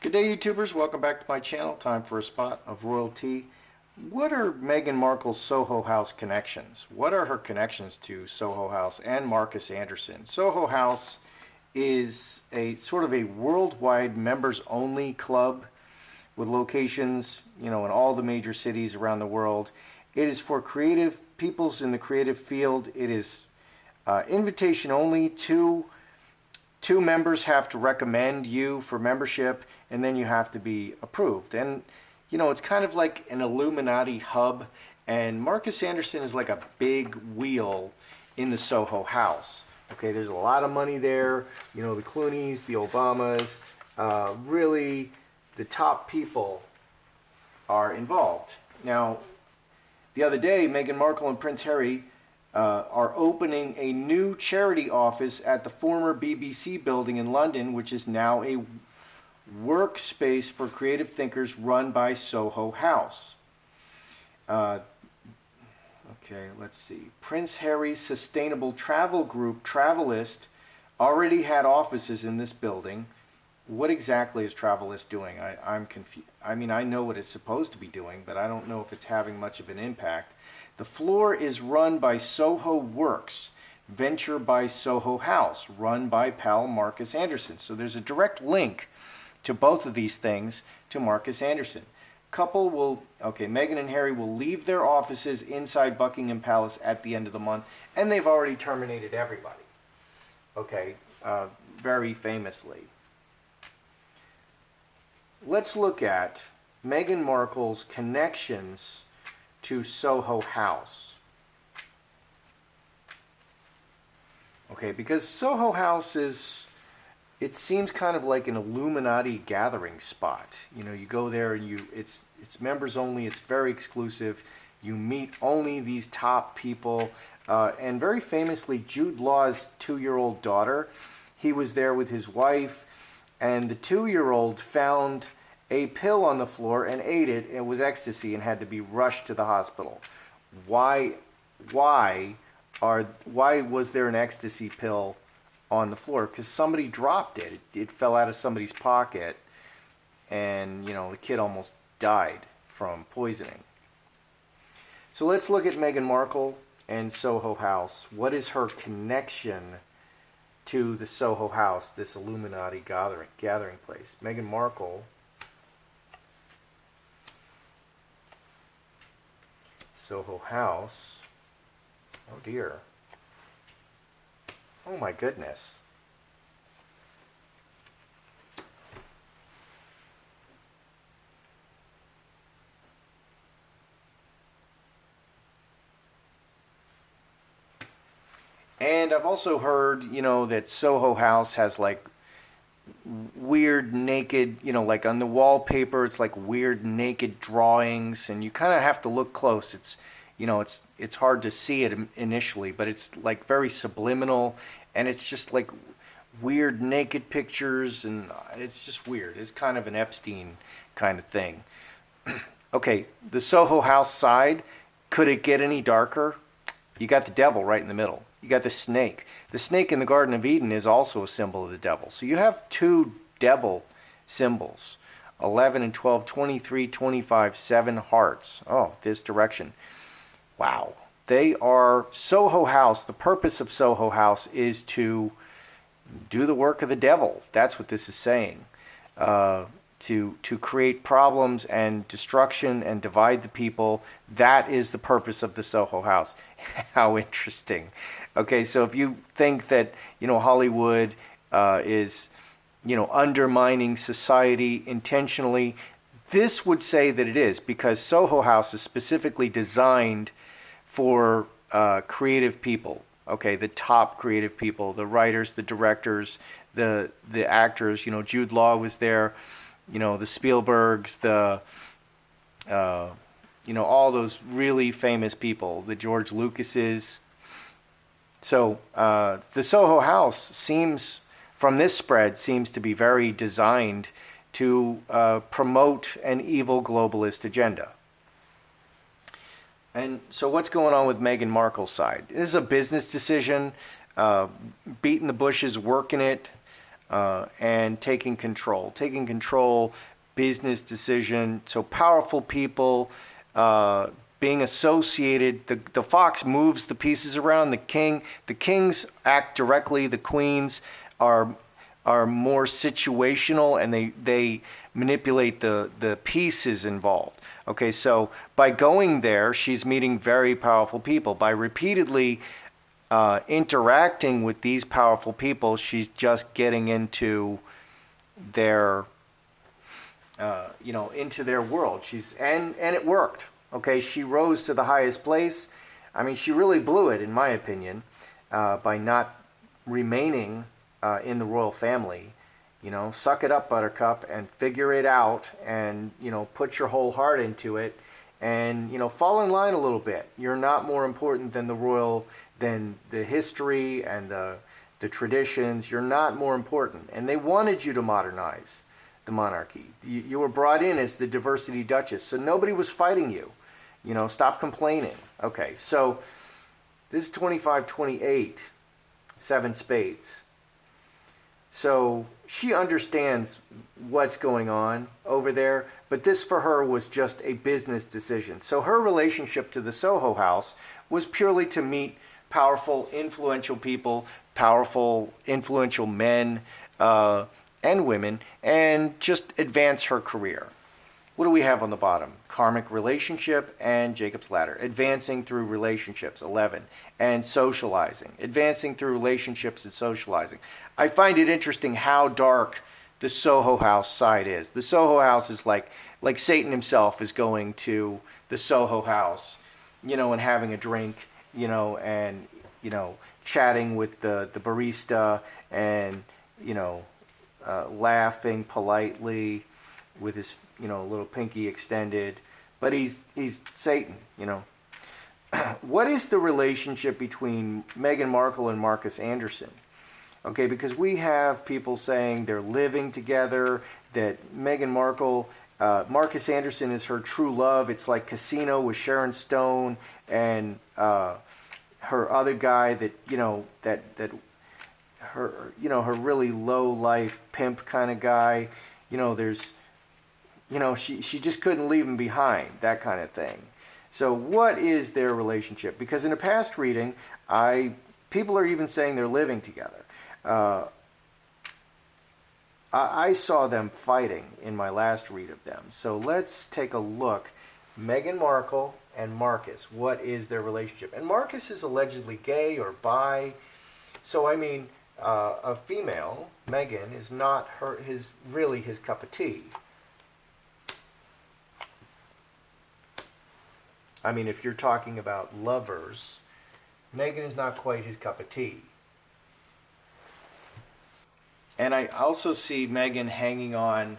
Good day, YouTubers. Welcome back to my channel. Time for a spot of royalty. What are Meghan Markle's Soho House connections? What are her connections to Soho House and Marcus Anderson? Soho House is a sort of a worldwide members-only club with locations, in all the major cities around the world. It is for creative peoples in the creative field. It is invitation only. Two members have to recommend you for membership, and then you have to be approved. And it's kind of like an Illuminati hub, and Marcus Anderson is like a big wheel in the Soho House. Okay, there's a lot of money there. The Clooneys, the Obamas, really the top people are involved. Now, the other day, Meghan Markle and Prince Harry are opening a new charity office at the former BBC building in London, which is now a workspace for creative thinkers run by Soho House. Okay, let's see. Prince Harry's sustainable travel group, Travelist, already had offices in this building. What exactly is Travelist doing? I'm confused. I mean, I know what it's supposed to be doing, but I don't know if it's having much of an impact. The floor is run by Soho Works, venture by Soho House, run by pal Marcus Anderson. So there's a direct link to both of these things to Marcus Anderson. Meghan and Harry will leave their offices inside Buckingham Palace at the end of the month, and they've already terminated everybody. Very famously. Let's look at Meghan Markle's connections to Soho House. Okay, because Soho House it seems kind of like an Illuminati gathering spot. You go there and it's members only, it's very exclusive. You meet only these top people. And very famously, Jude Law's 2-year-old daughter, he was there with his wife, and the 2-year-old found a pill on the floor and ate it. It was ecstasy and had to be rushed to the hospital. Why was there an ecstasy pill on the floor? Because somebody dropped it. It fell out of somebody's pocket, and the kid almost died from poisoning. So let's look at Meghan Markle and Soho House. What is her connection to the Soho House, this Illuminati gathering place? Meghan Markle, Soho House. Oh dear. Oh my goodness. And I've also heard, that Soho House has like weird naked, like on the wallpaper, it's like weird naked drawings, and you kind of have to look close. It's hard to see it initially, but it's like very subliminal, and it's just like weird naked pictures, and it's just weird. It's kind of an Epstein kind of thing. Okay, the Soho House side, could it get any darker? You got the devil right in the middle. You got the snake. The snake in the Garden of Eden is also a symbol of the devil. So you have two devil symbols. 11 and 12, 23, 25, 7 hearts. Oh, this direction. Wow. They are Soho House. The purpose of Soho House is to do the work of the devil. That's what this is saying. To create problems and destruction and divide the people. That is the purpose of the Soho House. How interesting. Okay, so if you think that, Hollywood is, undermining society intentionally, this would say that it is, because Soho House is specifically designed for creative people. Okay, the top creative people, the writers, the directors, the actors. Jude Law was there. The Spielbergs, all those really famous people, the George Lucases. So the Soho House from this spread, seems to be very designed to promote an evil globalist agenda. And so what's going on with Meghan Markle's side? This is a business decision, beating the bushes, working it. and taking control, business decision. So powerful people being associated. The fox moves the pieces around. The kings act directly. The queens are more situational, and they manipulate the pieces involved. Okay, so by going there, she's meeting very powerful people. By repeatedly interacting with these powerful people, she's just getting into their, into their world. And it worked. Okay, she rose to the highest place. I mean, she really blew it, in my opinion, by not remaining in the royal family. Suck it up, Buttercup, and figure it out, and put your whole heart into it, and fall in line a little bit. You're not more important than than the history and the traditions. You're not more important, and they wanted you to modernize the monarchy. You were brought in as the diversity duchess, so nobody was fighting you. Stop complaining. Okay, so this is 25-28, 7 spades. So she understands what's going on over there, but this for her was just a business decision. So her relationship to the Soho house was purely to meet powerful, influential people, powerful, influential men and women, and just advance her career. What do we have on the bottom? Karmic relationship and Jacob's ladder. Advancing through relationships, 11. And socializing. Advancing through relationships and socializing. I find it interesting how dark the Soho house side is. The Soho house is like Satan himself is going to the Soho house, and having a drink, and, chatting with the barista, and, laughing politely with his, little pinky extended. But he's Satan, What is the relationship between Meghan Markle and Marcus Anderson? Okay, because we have people saying they're living together, that Meghan Markle, Marcus Anderson is her true love. It's like Casino with Sharon Stone and her other guy that, that her, her really low life pimp kind of guy. There's, she just couldn't leave him behind, that kind of thing. So what is their relationship? Because in a past reading, people are even saying they're living together. I saw them fighting in my last read of them. So let's take a look. Meghan Markle and Marcus. What is their relationship? And Marcus is allegedly gay or bi. So I mean, a female, Meghan, is not really his cup of tea. I mean, if you're talking about lovers, Meghan is not quite his cup of tea. And I also see Meghan hanging on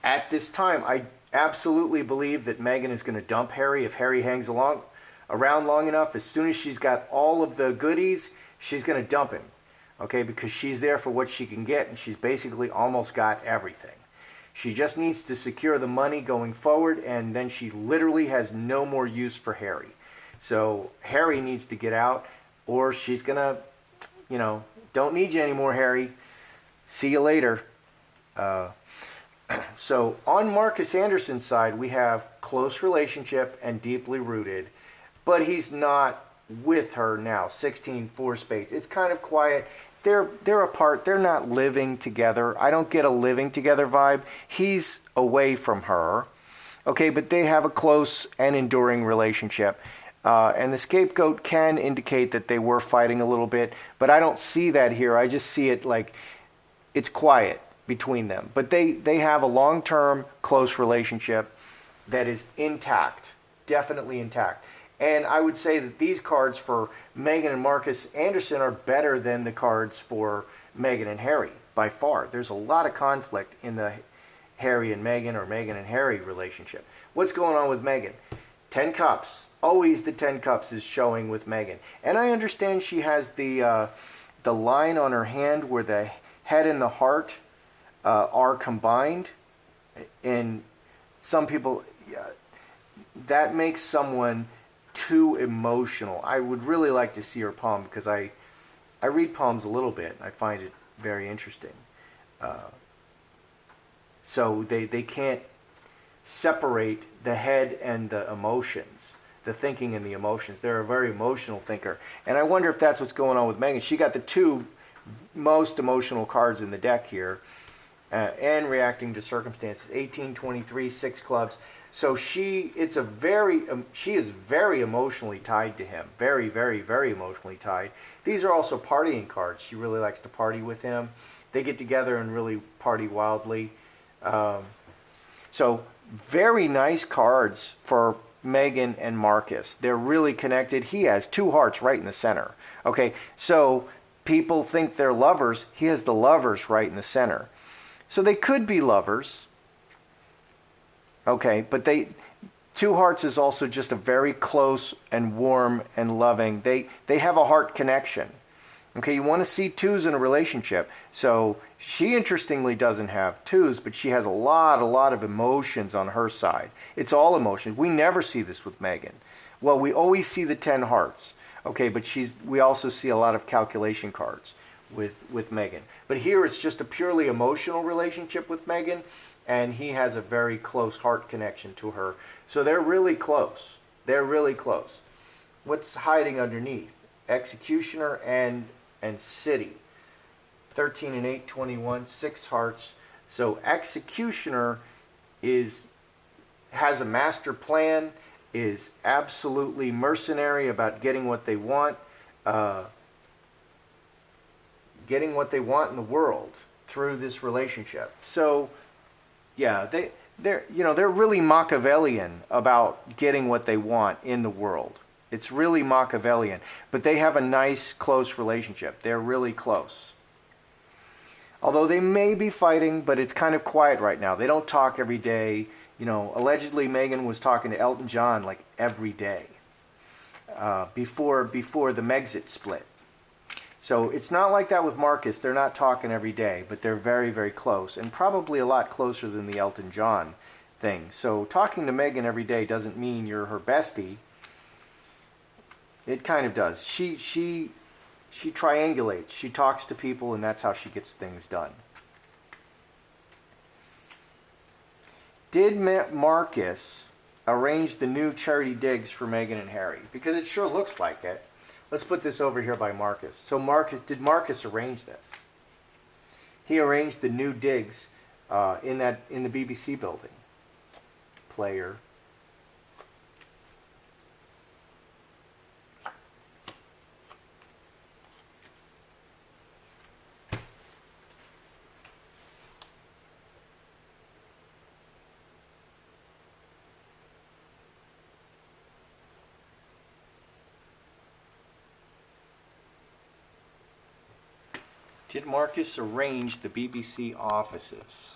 at this time. I absolutely believe that Meghan is going to dump Harry if Harry hangs around long enough. As soon as she's got all of the goodies, she's going to dump him. Okay, because she's there for what she can get, and she's basically almost got everything. She just needs to secure the money going forward, and then she literally has no more use for Harry. So Harry needs to get out, or she's going to, don't need you anymore, Harry. See you later. So on Marcus Anderson's side, we have close relationship and deeply rooted, but he's not with her now. 16, 4 spades. It's kind of quiet. They're apart. They're not living together. I don't get a living together vibe. He's away from her. Okay, but they have a close and enduring relationship. And the scapegoat can indicate that they were fighting a little bit, but I don't see that here. I just see it like it's quiet between them. But they have a long-term close relationship that is intact, definitely intact. And I would say that these cards for Meghan and Marcus Anderson are better than the cards for Meghan and Harry, by far. There's a lot of conflict in the Harry and Meghan or Meghan and Harry relationship. What's going on with Meghan? 10 cups. Always the 10 cups is showing with Meghan. And I understand she has the line on her hand where the head and the heart are combined. And some people, that makes someone too emotional. I would really like to see her palm, because I read palms a little bit. I find it very interesting. So they can't separate the head and the emotions, the thinking and the emotions. They're a very emotional thinker. And I wonder if that's what's going on with Meghan. She got the two most emotional cards in the deck here, and reacting to circumstances. 18, 23, 6 clubs. So she is very emotionally tied to him. Very, very, very emotionally tied. These are also partying cards. She really likes to party with him. They get together and really party wildly. So very nice cards for Meghan and Marcus. They're really connected. He has 2 hearts right in the center. Okay, so people think they're lovers. He has the lovers right in the center. So they could be lovers. Okay, but 2 hearts is also just a very close and warm and loving. They have a heart connection. Okay, you want to see 2s in a relationship. So she interestingly doesn't have 2s, but she has a lot of emotions on her side. It's all emotions. We never see this with Meghan. Well, we always see the 10 hearts. Okay, but we also see a lot of calculation cards with Meghan. But here it's just a purely emotional relationship with Meghan, and he has a very close heart connection to her. So they're really close. They're really close. What's hiding underneath? Executioner and City. 13 and 8, 21, 6 hearts. So Executioner has a master plan, is absolutely mercenary about getting what they want, getting what they want in the world through this relationship. So yeah, they're really Machiavellian about getting what they want in the world. It's really Machiavellian, but they have a nice, close relationship. They're really close. Although they may be fighting, but it's kind of quiet right now. They don't talk every day. Allegedly Meghan was talking to Elton John like every day before the Megxit split. So it's not like that with Marcus. They're not talking every day, but they're very, very close, and probably a lot closer than the Elton John thing. So talking to Meghan every day doesn't mean you're her bestie. It kind of does. She triangulates. She talks to people, and that's how she gets things done. Did Marcus arrange the new charity digs for Meghan and Harry? Because it sure looks like it. Let's put this over here by Marcus. So did Marcus arrange this? He arranged the new digs in the BBC building. Player. Did Marcus arrange the BBC offices?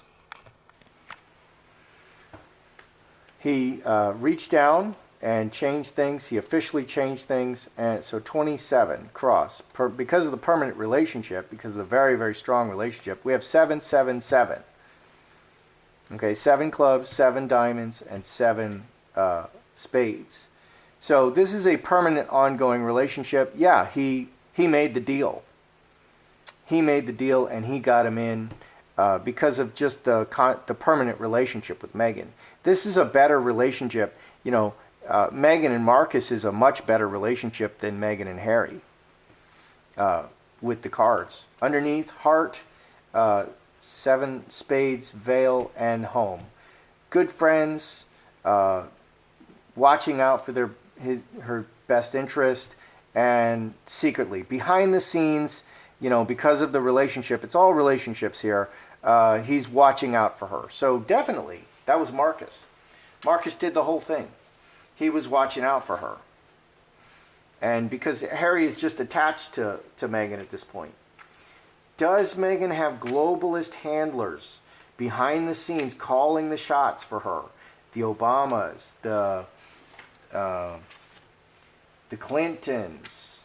He reached down and changed things. He officially changed things. And so 27 cross. Because of the permanent relationship, because of the very, very strong relationship, we have 7, 7, 7. Okay, 7 clubs, 7 diamonds, and 7 spades. So this is a permanent, ongoing relationship. Yeah, he made the deal. He made the deal, and he got him in because of just the permanent relationship with Meghan. This is a better relationship. Meghan and Marcus is a much better relationship than Meghan and Harry with the cards. Underneath, heart, 7 spades, veil, and home. Good friends, watching out for her best interest, and secretly, behind the scenes, because of the relationship, it's all relationships here, he's watching out for her. So definitely, that was Marcus. Marcus did the whole thing. He was watching out for her. And because Harry is just attached to Meghan at this point. Does Meghan have globalist handlers behind the scenes calling the shots for her? The Obamas, the Clintons,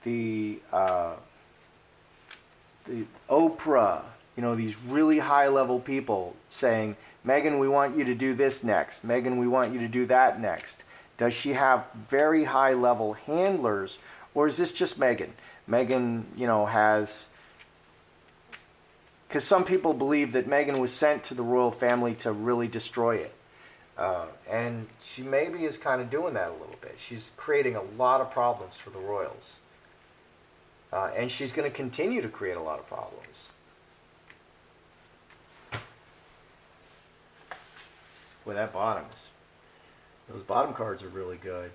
the Oprah, these really high-level people saying, Meghan, we want you to do this next. Meghan, we want you to do that next. Does she have very high-level handlers, or is this just Meghan? Meghan, has because some people believe that Meghan was sent to the royal family to really destroy it. And she maybe is kind of doing that a little bit. She's creating a lot of problems for the royals. And she's going to continue to create a lot of problems. Boy, that bottoms. Those bottom cards are really good.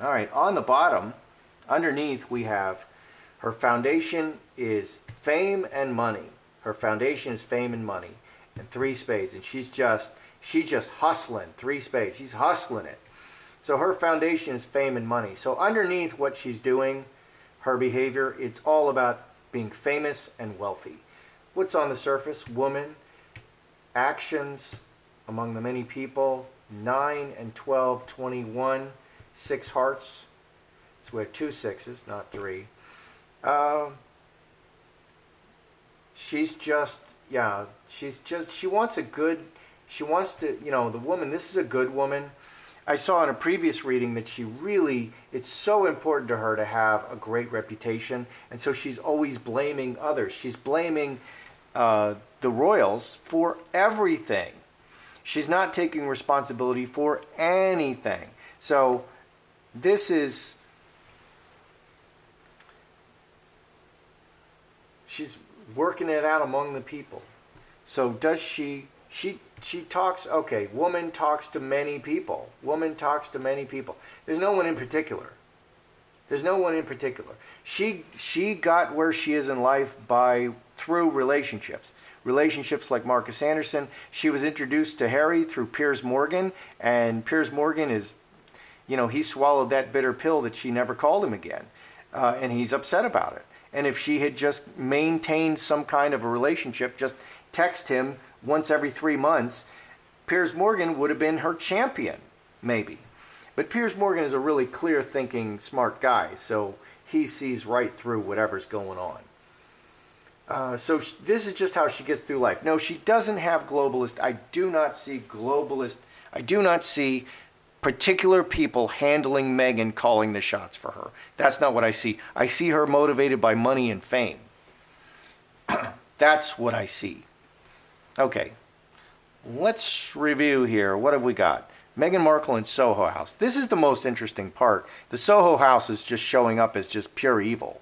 All right, on the bottom, underneath we have her foundation is fame and money. Her foundation is fame and money, and 3 spades, and she's just hustling. 3 spades, she's hustling it. So her foundation is fame and money. So underneath what she's doing, her behavior, it's all about being famous and wealthy. What's on the surface? Woman, actions among the many people, 9 and 12, 21, 6 hearts. So we have 2 sixes, not 3. She wants to, the woman, this is a good woman. I saw in a previous reading that it's so important to her to have a great reputation, and so she's always blaming others. She's blaming the royals for everything. She's not taking responsibility for anything. So she's working it out among the people. So does she talks, okay, woman talks to many people. Woman talks to many people. There's no one in particular. She got where she is in life through relationships. Relationships like Marcus Anderson. She was introduced to Harry through Piers Morgan, and Piers Morgan is, he swallowed that bitter pill that she never called him again. And he's upset about it. And if she had just maintained some kind of a relationship, just text him once every 3 months, Piers Morgan would have been her champion, maybe. But Piers Morgan is a really clear-thinking, smart guy, so he sees right through whatever's going on. So this is just how she gets through life. No, she doesn't have globalist. I do not see globalist. I do not see particular people handling Meghan, calling the shots for her. That's not what I see. I see her motivated by money and fame. That's what I see. Okay, let's review here. What have we got? Meghan Markle and Soho House. This is the most interesting part. The Soho House is just showing up as just pure evil,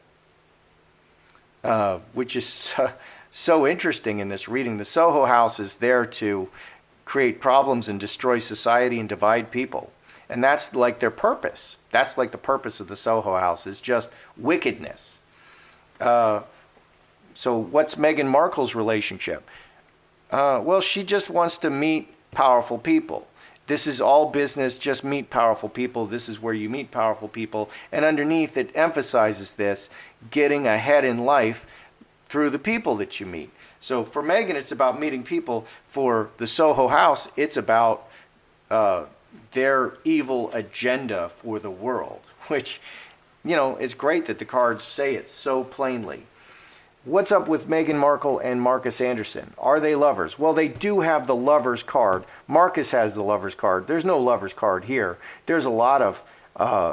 which is so interesting in this reading. The Soho House is there to create problems and destroy society and divide people. And that's like their purpose. That's like the purpose of the Soho House, is just wickedness. So what's Meghan Markle's relationship? Well, she just wants to meet powerful people. This is all business, just meet powerful people. This is where you meet powerful people. And underneath it emphasizes this, getting ahead in life through the people that you meet. So for Meghan, it's about meeting people. For the Soho House, it's about their evil agenda for the world, which, it's great that the cards say it so plainly. What's up with Meghan Markle and Marcus Anderson? Are they lovers? Well, they do have the lover's card. Marcus has the lover's card. There's no lover's card here. There's a lot of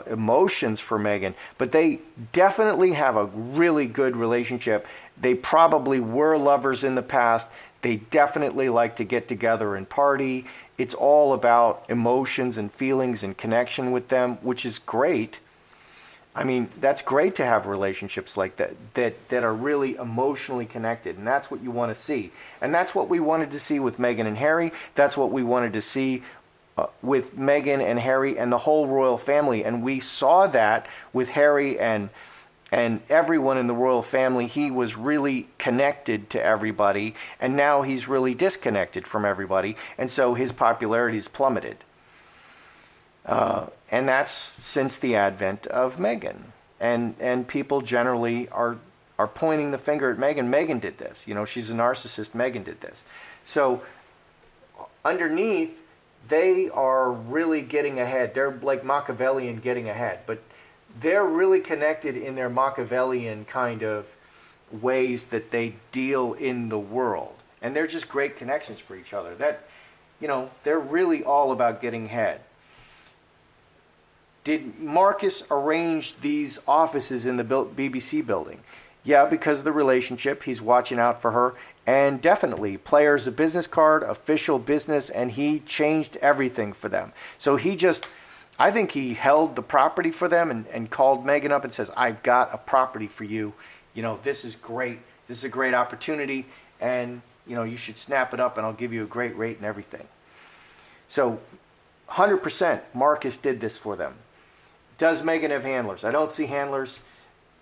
emotions for Meghan, but they definitely have a really good relationship. They probably were lovers in the past. They definitely like to get together and party. It's all about emotions and feelings and connection with them, which is great. I mean, that's great to have relationships like that are really emotionally connected, and that's what you want to see. And that's what we wanted to see with Meghan and Harry. That's what we wanted to see with Meghan and Harry and the whole royal family. And we saw that with Harry and everyone in the royal family. He was really connected to everybody, and now he's really disconnected from everybody, and so his popularity has plummeted. And that's since the advent of Meghan. And people generally are pointing the finger at Meghan. Meghan did this. She's a narcissist. Meghan did this. So underneath, they are really getting ahead. They're like Machiavellian getting ahead. But they're really connected in their Machiavellian kind of ways that they deal in the world. And they're just great connections for each other. They're really all about getting ahead. Did Marcus arrange these offices in the BBC building? Yeah, because of the relationship, he's watching out for her. And definitely, player's a business card, official business, and he changed everything for them. So I think he held the property for them and called Meghan up and says, I've got a property for you. You know, this is great. This is a great opportunity. And, you know, you should snap it up and I'll give you a great rate and everything. So 100% Marcus did this for them. Does Meghan have handlers? I don't see handlers.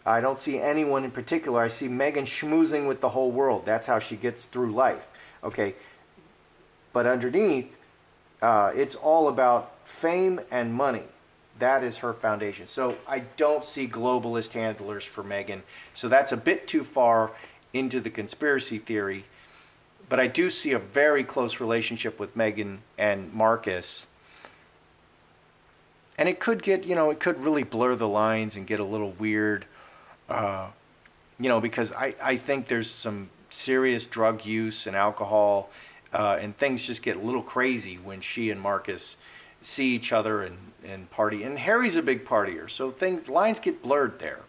I don't see anyone in particular. I see Meghan schmoozing with the whole world. That's how she gets through life. Okay. But underneath, it's all about fame and money. That is her foundation. So I don't see globalist handlers for Meghan. So that's a bit too far into the conspiracy theory. But I do see a very close relationship with Meghan and Marcus. And it could get, it could really blur the lines and get a little weird. Because I think there's some serious drug use and alcohol, and things just get a little crazy when she and Marcus see each other and party. And Harry's a big partier, so lines get blurred there.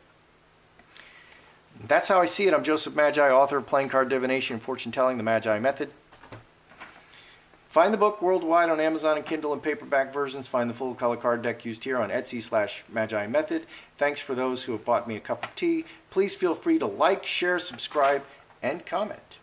That's how I see it. I'm Joseph Magi, author of Playing Card Divination and Fortune Telling, the Magi Method. Find the book worldwide on Amazon and Kindle and paperback versions. Find the full color card deck used here on Etsy/Magi Method. Thanks for those who have bought me a cup of tea. Please feel free to like, share, subscribe, and comment.